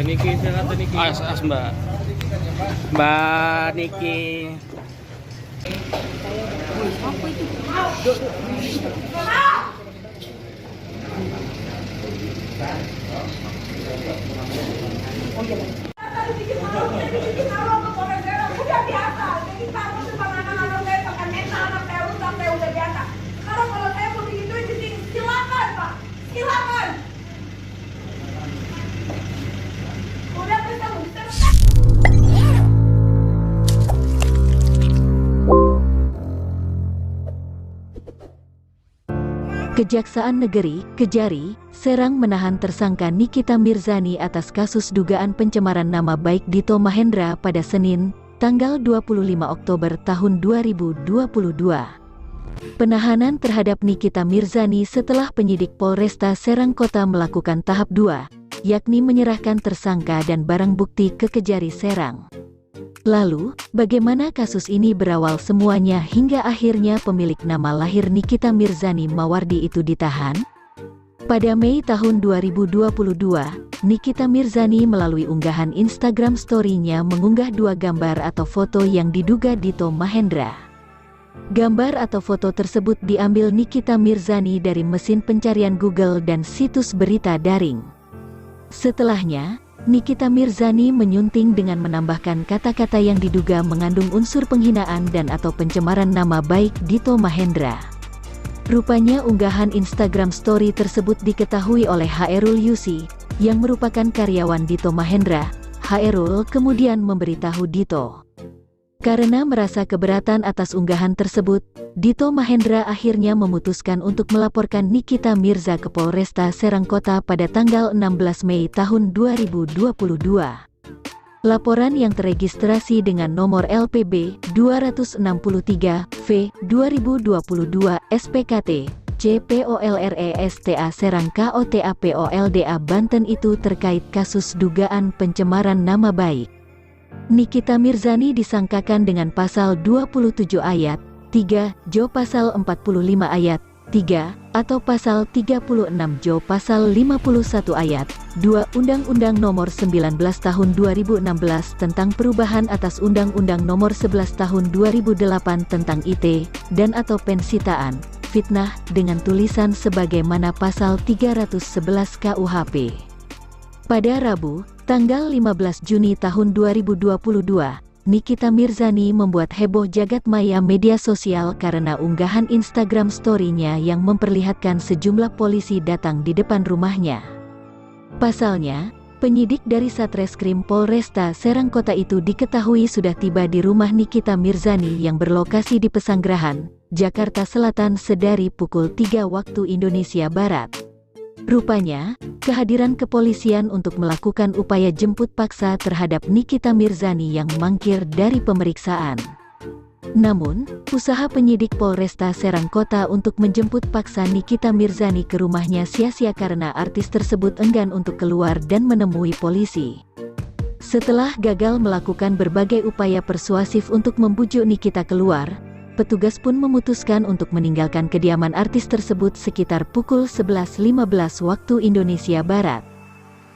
Niki siapa Niki? Mbak. Mbak Niki. Kalau saya mau digituin di sini, silakan Pak, silakan. Udah bisa. Kejaksaan Negeri, Kejari, Serang menahan tersangka Nikita Mirzani atas kasus dugaan pencemaran nama baik Dito Mahendra pada Senin, tanggal 25 Oktober tahun 2022. Penahanan terhadap Nikita Mirzani setelah penyidik Polresta Serang Kota melakukan tahap 2, yakni menyerahkan tersangka dan barang bukti ke Kejari Serang. Lalu, bagaimana kasus ini berawal semuanya hingga akhirnya pemilik nama lahir Nikita Mirzani Mawardi itu ditahan? Pada Mei tahun 2022, Nikita Mirzani melalui unggahan Instagram story-nya mengunggah 2 gambar atau foto yang diduga Dito Mahendra. Gambar atau foto tersebut diambil Nikita Mirzani dari mesin pencarian Google dan situs berita daring. Setelahnya, Nikita Mirzani menyunting dengan menambahkan kata-kata yang diduga mengandung unsur penghinaan dan atau pencemaran nama baik Dito Mahendra. Rupanya unggahan Instagram story tersebut diketahui oleh Hairul Yusi, yang merupakan karyawan Dito Mahendra. Hairul kemudian memberitahu Dito. Karena merasa keberatan atas unggahan tersebut, Dito Mahendra akhirnya memutuskan untuk melaporkan Nikita Mirza ke Polresta Serang Kota pada tanggal 16 Mei tahun 2022. Laporan yang teregistrasi dengan nomor LPB 263V 2022 SPKT CPOLRESTA Serang KOTA POLDA Banten itu terkait kasus dugaan pencemaran nama baik. Nikita Mirzani disangkakan dengan pasal 27 ayat 3 Jo pasal 45 ayat 3 atau pasal 36 Jo pasal 51 ayat 2 Undang-Undang Nomor 19 Tahun 2016 tentang perubahan atas Undang-Undang Nomor 11 Tahun 2008 tentang IT dan atau pensitaan, fitnah dengan tulisan sebagaimana pasal 311 KUHP. Pada Rabu, tanggal 15 Juni tahun 2022, Nikita Mirzani membuat heboh jagat maya media sosial karena unggahan Instagram story-nya yang memperlihatkan sejumlah polisi datang di depan rumahnya. Pasalnya, penyidik dari Satreskrim Polresta Serang Kota itu diketahui sudah tiba di rumah Nikita Mirzani yang berlokasi di Pesanggerahan, Jakarta Selatan sedari pukul 3 waktu Indonesia Barat. Rupanya, kehadiran kepolisian untuk melakukan upaya jemput paksa terhadap Nikita Mirzani yang mangkir dari pemeriksaan. Namun, usaha penyidik Polresta Serang Kota untuk menjemput paksa Nikita Mirzani ke rumahnya sia-sia karena artis tersebut enggan untuk keluar dan menemui polisi. Setelah gagal melakukan berbagai upaya persuasif untuk membujuk Nikita keluar, petugas pun memutuskan untuk meninggalkan kediaman artis tersebut sekitar pukul 11.15 waktu Indonesia Barat.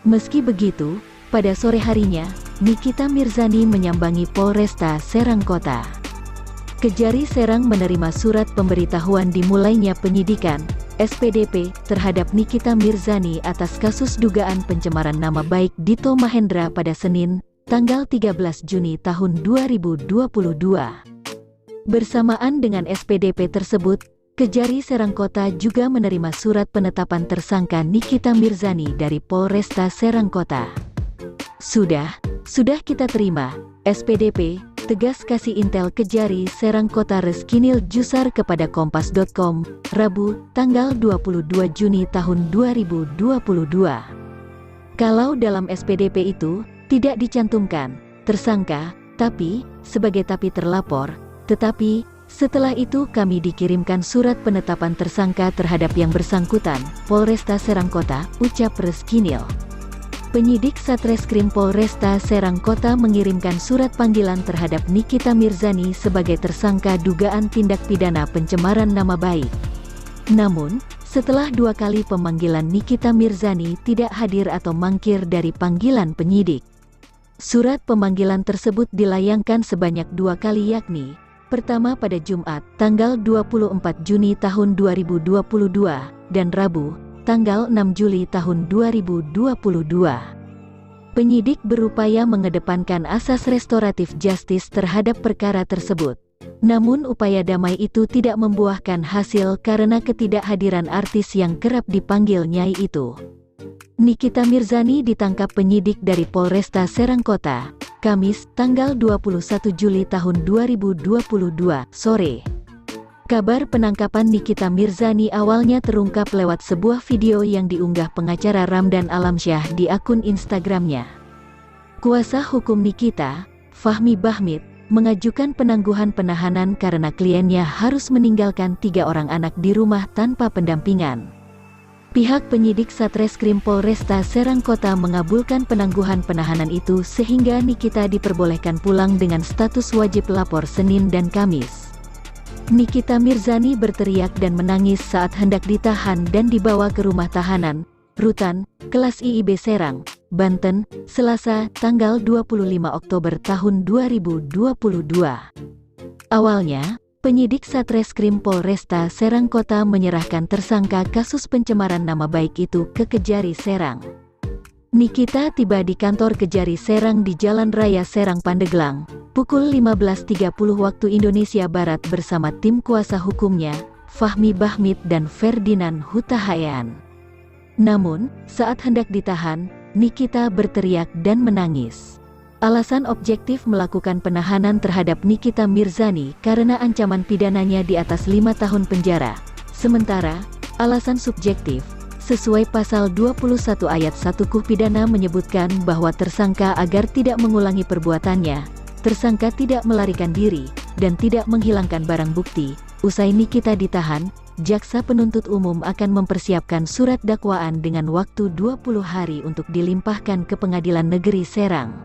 Meski begitu, pada sore harinya, Nikita Mirzani menyambangi Polresta Serang Kota. Kejari Serang menerima surat pemberitahuan dimulainya penyidikan SPDP terhadap Nikita Mirzani atas kasus dugaan pencemaran nama baik Dito Mahendra pada Senin, tanggal 13 Juni tahun 2022. Bersamaan dengan SPDP tersebut, Kejari Serang Kota juga menerima surat penetapan tersangka Nikita Mirzani dari Polresta Serang Kota. Sudah kita terima, SPDP, tegas kasih intel Kejari Serang Kota Reskinil Jusar kepada Kompas.com, Rabu, tanggal 22 Juni tahun 2022. Kalau dalam SPDP itu, tidak dicantumkan tersangka, tapi, sebagai terlapor. Tetapi, setelah itu kami dikirimkan surat penetapan tersangka terhadap yang bersangkutan, Polresta Serang Kota, ucap Reskinil. Penyidik Satreskrim Polresta Serang Kota mengirimkan surat panggilan terhadap Nikita Mirzani sebagai tersangka dugaan tindak pidana pencemaran nama baik. Namun, Setelah 2 kali pemanggilan, Nikita Mirzani tidak hadir atau mangkir dari panggilan penyidik. Surat pemanggilan tersebut dilayangkan sebanyak 2 kali, yakni pertama pada Jumat, tanggal 24 Juni tahun 2022, dan Rabu, tanggal 6 Juli tahun 2022. Penyidik berupaya mengedepankan asas restoratif justice terhadap perkara tersebut. Namun upaya damai itu tidak membuahkan hasil karena ketidakhadiran artis yang kerap dipanggil Nyai itu. Nikita Mirzani ditangkap penyidik dari Polresta Serang Kota, Kamis, tanggal 21 Juli tahun 2022, sore. Kabar penangkapan Nikita Mirzani awalnya terungkap lewat sebuah video yang diunggah pengacara Ramdan Alamsyah di akun Instagramnya. Kuasa hukum Nikita, Fahmi Bahmid, mengajukan penangguhan penahanan karena kliennya harus meninggalkan 3 orang anak di rumah tanpa pendampingan. Pihak penyidik Satreskrim Polresta Serang Kota mengabulkan penangguhan penahanan itu sehingga Nikita diperbolehkan pulang dengan status wajib lapor Senin dan Kamis. Nikita Mirzani berteriak dan menangis saat hendak ditahan dan dibawa ke rumah tahanan, Rutan, Kelas IIB Serang, Banten, Selasa, tanggal 25 Oktober tahun 2022. Awalnya, penyidik Satreskrim Polresta Serang Kota menyerahkan tersangka kasus pencemaran nama baik itu ke Kejari Serang. Nikita tiba di kantor Kejari Serang di Jalan Raya Serang Pandeglang, pukul 15.30 waktu Indonesia Barat bersama tim kuasa hukumnya, Fahmi Bahmid dan Ferdinand Huta Hayan. Namun, saat hendak ditahan, Nikita berteriak dan menangis. Alasan objektif melakukan penahanan terhadap Nikita Mirzani karena ancaman pidananya di atas 5 tahun penjara. Sementara, alasan subjektif, sesuai pasal 21 ayat 1 KUH pidana menyebutkan bahwa tersangka agar tidak mengulangi perbuatannya, tersangka tidak melarikan diri, dan tidak menghilangkan barang bukti. Usai Nikita ditahan, jaksa penuntut umum akan mempersiapkan surat dakwaan dengan waktu 20 hari untuk dilimpahkan ke Pengadilan Negeri Serang.